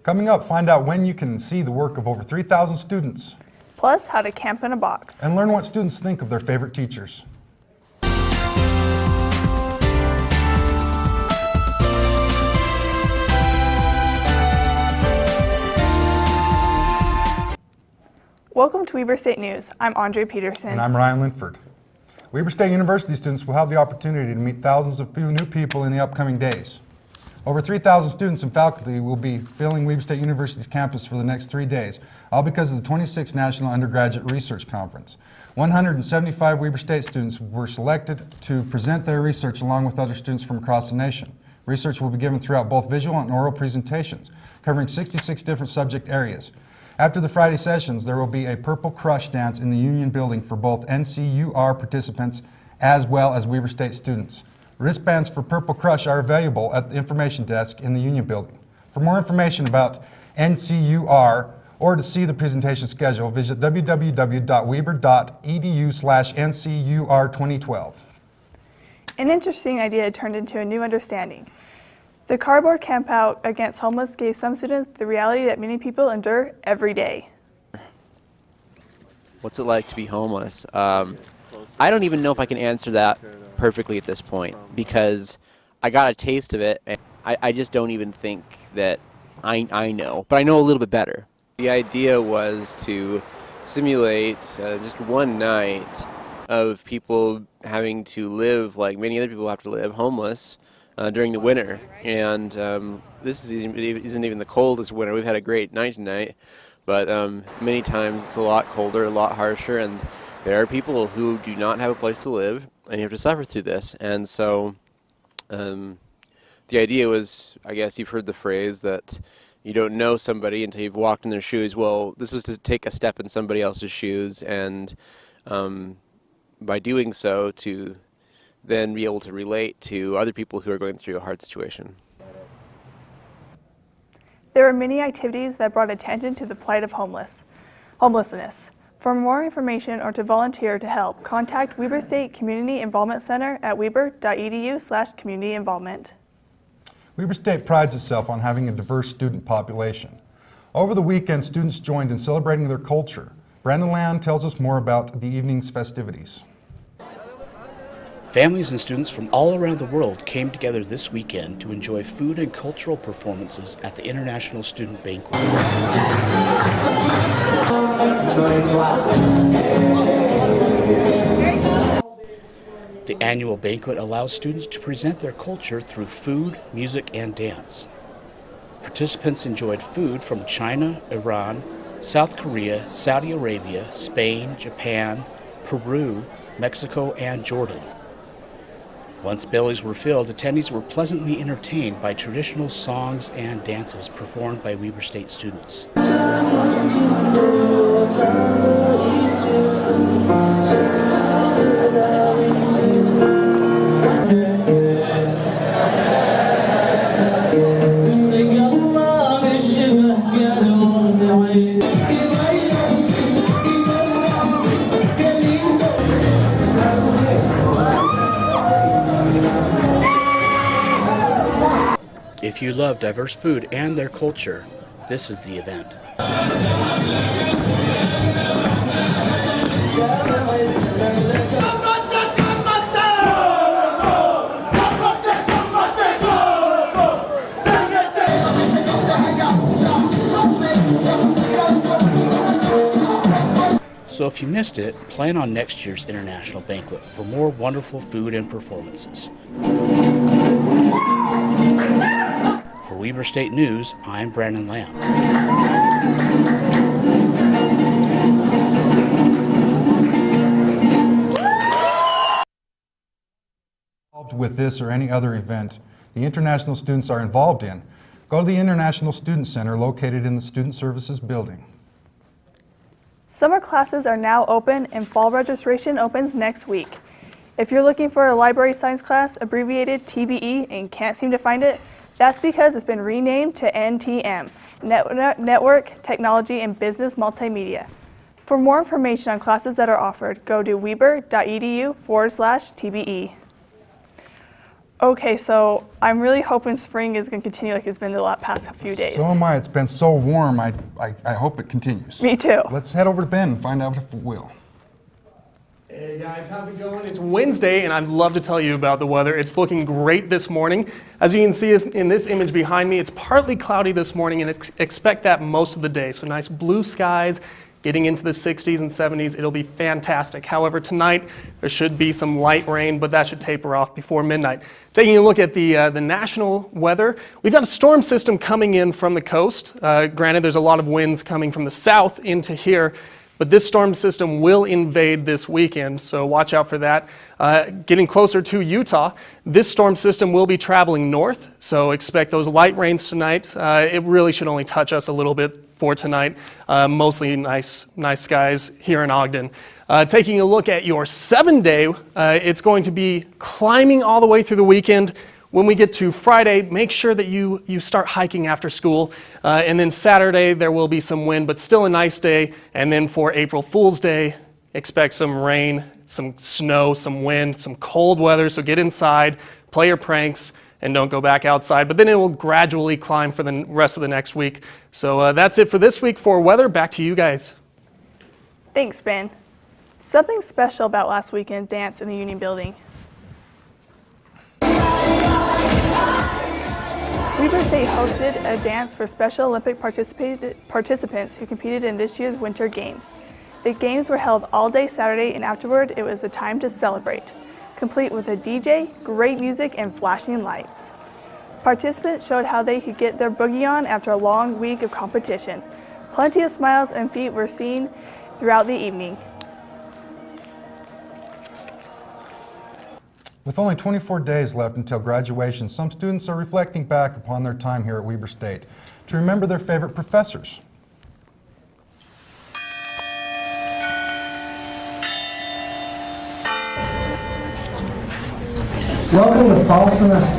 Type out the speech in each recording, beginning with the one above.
Coming up, find out when you can see the work of over 3,000 students. Plus, how to camp in a box. And learn what students think of their favorite teachers. Welcome to Weber State News. I'm Andre Peterson. And I'm Ryan Linford. Weber State University students will have the opportunity to meet thousands of new people in the upcoming days. Over 3,000 students and faculty will be filling Weber State University's campus for the next 3 days, all because of the 26th National Undergraduate Research Conference. 175 Weber State students were selected to present their research along with other students from across the nation. Research will be given throughout both visual and oral presentations, covering 66 different subject areas. After the Friday sessions, there will be a Purple Crush dance in the Union Building for both NCUR participants as well as Weber State students. Wristbands for Purple Crush are available at the information desk in the Union Building. For more information about NCUR or to see the presentation schedule, visit www.weber.edu/NCUR2012. An interesting idea turned into a new understanding. The cardboard campout against homeless gave some students the reality that many people endure every day. What's it like to be homeless? I don't even know if I can answer that perfectly at this point because I got a taste of it and I just don't even think that I know, but I know a little bit better. The idea was to simulate just one night of people having to live like many other people have to live, homeless, during the winter, and this isn't even the coldest winter. We've had a great night tonight, but many times it's a lot colder, a lot harsher, and there are people who do not have a place to live, and you have to suffer through this. And so the idea was, I guess you've heard the phrase that you don't know somebody until you've walked in their shoes. Well, this was to take a step in somebody else's shoes, and by doing so, to then be able to relate to other people who are going through a hard situation. There were many activities that brought attention to the plight of homelessness. For more information or to volunteer to help, contact Weber State Community Involvement Center at weber.edu/community-involvement. Weber State prides itself on having a diverse student population. Over the weekend, students joined in celebrating their culture. Brandon Land tells us more about the evening's festivities. Families and students from all around the world came together this weekend to enjoy food and cultural performances at the International Student Banquet. The annual banquet allows students to present their culture through food, music, and dance. Participants enjoyed food from China, Iran, South Korea, Saudi Arabia, Spain, Japan, Peru, Mexico, and Jordan. Once bellies were filled, attendees were pleasantly entertained by traditional songs and dances performed by Weber State students. If you love diverse food and their culture, this is the event. So if you missed it, plan on next year's International Banquet for more wonderful food and performances. For Weber State News, I'm Brandon Lamb. With this or any other event the international students are involved in, go to the International Student Center located in the Student Services Building. Summer classes are now open and fall registration opens next week. If you're looking for a library science class, abbreviated TBE, and can't seem to find it, that's because it's been renamed to NTM, Network, Technology, and Business Multimedia. For more information on classes that are offered, go to weber.edu/TBE. Okay, so I'm really hoping spring is going to continue like it's been the past few days. So am I. It's been so warm. I hope it continues. Me too. Let's head over to Ben and find out if it will. Hey guys, how's it going? It's Wednesday and I'd love to tell you about the weather. It's looking great this morning. As you can see in this image behind me, it's partly cloudy this morning and expect that most of the day. So nice blue skies, getting into the 60s and 70s. It'll be fantastic. However, tonight there should be some light rain, but that should taper off before midnight. Taking a look at the national weather, we've got a storm system coming in from the coast. Granted, there's a lot of winds coming from the south into here, but this storm system will invade this weekend, so watch out for that. Getting closer to Utah, this storm system will be traveling north, so expect those light rains tonight. It really should only touch us a little bit for tonight. Mostly nice skies here in Ogden. Taking a look at your 7-day, it's going to be climbing all the way through the weekend. When we get to Friday, make sure that you start hiking after school. And then Saturday, there will be some wind, but still a nice day. And then for April Fool's Day, expect some rain, some snow, some wind, some cold weather. So get inside, play your pranks, and don't go back outside. But then it will gradually climb for the rest of the next week. So that's it for this week for weather. Back to you guys. Thanks, Ben. Something special about last weekend's dance in the Union Building. Weber State hosted a dance for Special Olympic participants who competed in this year's Winter Games. The games were held all day Saturday, and afterward it was a time to celebrate, complete with a DJ, great music, and flashing lights. Participants showed how they could get their boogie on after a long week of competition. Plenty of smiles and feet were seen throughout the evening. With only 24 days left until graduation, some students are reflecting back upon their time here at Weber State to remember their favorite professors. Welcome to fall semester.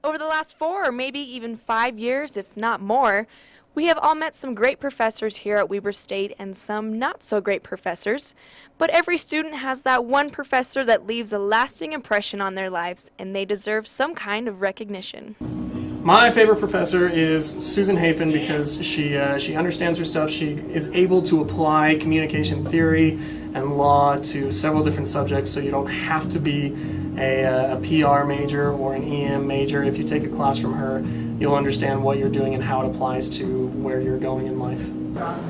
Over the last 4 or maybe even 5 years, if not more, we have all met some great professors here at Weber State and some not so great professors, but every student has that one professor that leaves a lasting impression on their lives, and they deserve some kind of recognition. My favorite professor is Susan Hafen because she understands her stuff. She is able to apply communication theory and law to several different subjects, so you don't have to be a PR major or an EM major. If you take a class from her, you'll understand what you're doing and how it applies to where you're going in life.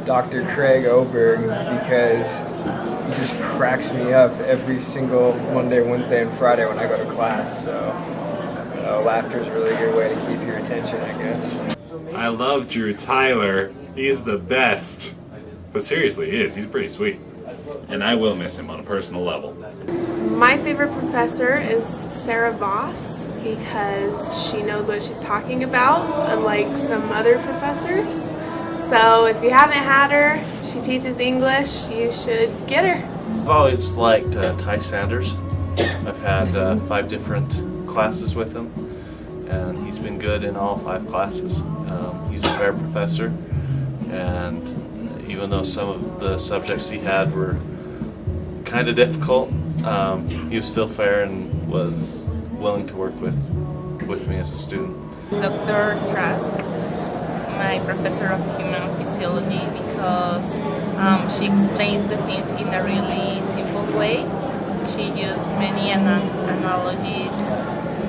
Dr. Craig Oberg, because he just cracks me up every single Monday, Wednesday, and Friday when I go to class. So laughter is a really good way to keep your attention, I guess. I love Drew Tyler. He's the best. But seriously, he is. He's pretty sweet. And I will miss him on a personal level. My favorite professor is Sarah Voss because she knows what she's talking about, unlike some other professors. So if you haven't had her, she teaches English, you should get her. I've always liked Ty Sanders. I've had 5 different classes with him, and he's been good in all 5 classes. He's a fair professor, and even though some of the subjects he had were kind of difficult, he was still fair and was willing to work with me as a student. Dr. Trask, my professor of human physiology, because she explains the things in a really simple way. She used many analogies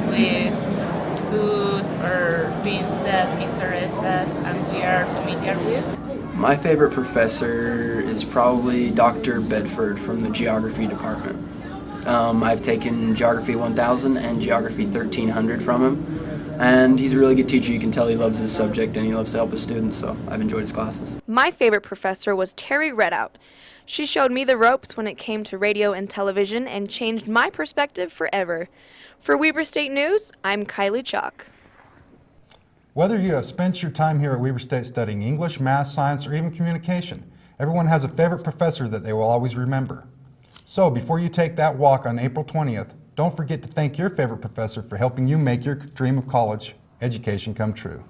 with food or things that interest us and we are familiar with. My favorite professor is probably Dr. Bedford from the Geography department. I've taken Geography 1000 and Geography 1300 from him, and he's a really good teacher. You can tell he loves his subject and he loves to help his students, so I've enjoyed his classes. My favorite professor was Terry Redout. She showed me the ropes when it came to radio and television and changed my perspective forever. For Weber State News, I'm Kylie Chalk. Whether you have spent your time here at Weber State studying English, math, science, or even communication, everyone has a favorite professor that they will always remember. So before you take that walk on April 20th, don't forget to thank your favorite professor for helping you make your dream of college education come true.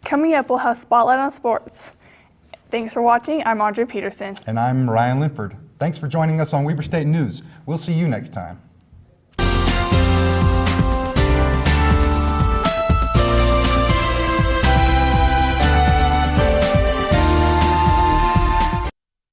Coming up, we'll have Spotlight on Sports. Thanks for watching. I'm Audrey Peterson. And I'm Ryan Linford. Thanks for joining us on Weber State News. We'll see you next time.